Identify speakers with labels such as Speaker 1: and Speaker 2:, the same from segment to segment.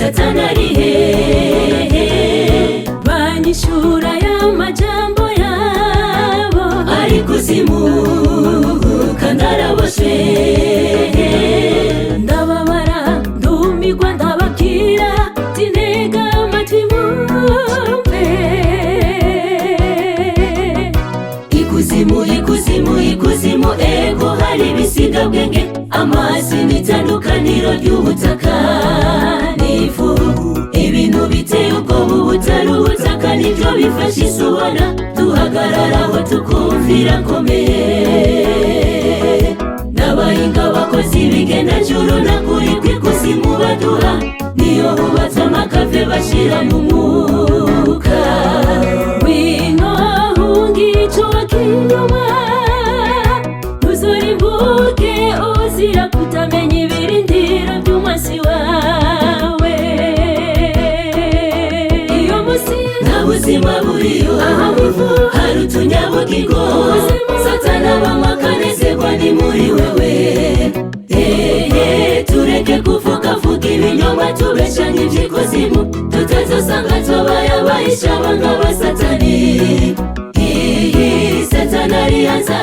Speaker 1: Satani ari hehe? Banyishura y'amajambo yabo ari kuzimu kandi araboshe. Ndababara ndumirwa ndababwira tinega amatwi mwumve. Ikuzimu ikuzimu ikuzimu ego hari ibisigabwenge, amazi n'itandukaniro ry'ubutaka n'ifu. Ibintu biteye ubwoba ubutari ubutaka nibyo bifasha isi ubona duhagararaho tukumvira komeye. N'abahinga bakoze ibigendajuru nakuri kw'ikuzimu baduha, niyo hubatse amakave bashira mu mwuka. Wino hungico wakinyuma uzorimbuke uzira kutamenya ibirindiro by'umwasi wawe. Iyo musi nta buzima buriyo, aha bivu hari utunyabugingo. Satani abanywa akanezerwa ni muri wewe. Tureke kuvuga ibinyoma tubeshanya iby'ikuzimu, tutazosanga twabaye abahisha abangaba Satani. Satani ari hanze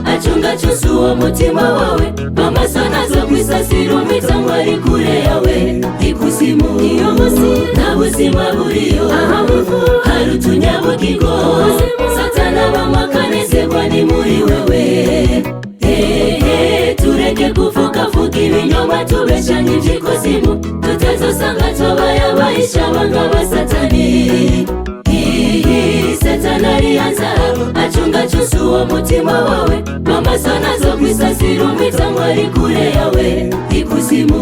Speaker 1: acunga cyose uwo mutima wawe, amaso nazo kwisasira umwitsango ari kure yawe. Ikuzimu iyo musi nta buzima buriyo, aha bivu hari utunyabugingo. Satani abanywa akanezerwa ni muri wewe. Tureke kuvuga ibinyoma tubeshanya iby'ikuzimu, tutazosanga twabaye abahisha abangaba Satani. Satani ari hanze acunga cyose uwo mutima wawe, amaso nazo kwisasira umwitsango ari kure yawe. Ikuzimu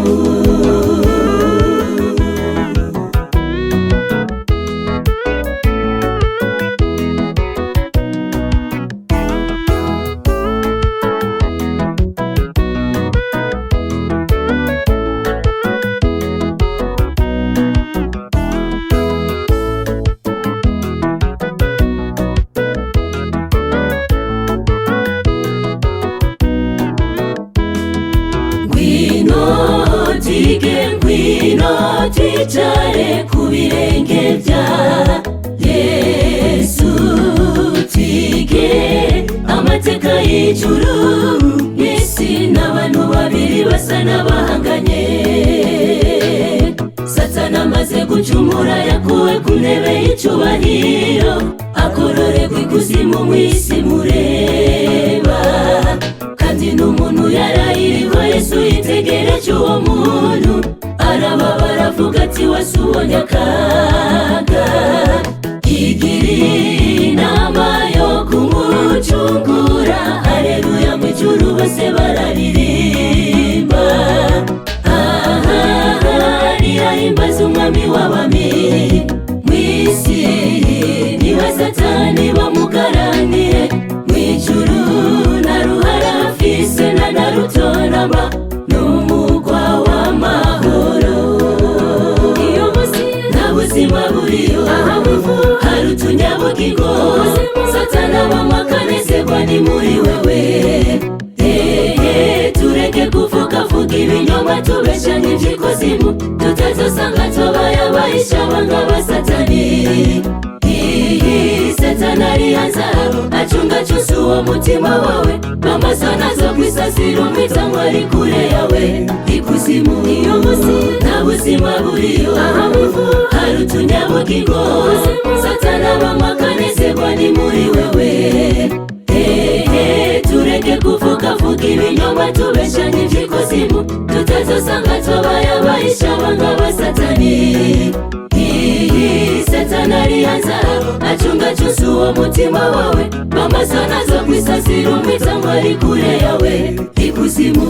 Speaker 1: ngwino twicare ku birenge bya Yesu, twige amateka y'ijuru n'isi. N'abantu babiri basa n'abahanganye, Satani amaze gucumura yakuwe ku ntebe y'icyubahiro, akororerwa ikuzimu mw'isi mureba. Kandi n'umuntu yarayiriho Yesu yitegereje uwo muntu, arababara avuga ati wese ubonye akaga. Igiriye inama yo kumucungura, haleluya mu ijuru bose bararirimba. Nirahimbaza umwami w'abami mw'isi, niwe Satani bamugaraniye. Mw'ijuru na ruhara afise na rutonama n'umugwa w'amahoro. Iyo musi nta buzima buriyo, aha bivu hari utunyabugingo. Satani abanywa akanezerwa ni muri wewe. Tureke kuvuga ibinyoma tubeshanya iby'ikuzimu, tutazosanga twabaye abahisha abangaba Satani. Satani ari hanze acunga cyose uwo mutima wawe, amaso nazo kwisasira umwitsango ari kure yawe. Ikuzimu iyo musi nta buzima buriyo, aha bivu hari utunyabugingo. Satani abanywa akanezerwa ni muri wewe. Tureke kuvuga ibinyoma tubeshanya iby'ikuzimu, tutazosanga twabaye abahisha abangaba Satani. Satani ari hanze acunga cyose uwo mutima wawe, amaso nazo kwisasira umwitsango ari kure yawe. Ikuzimu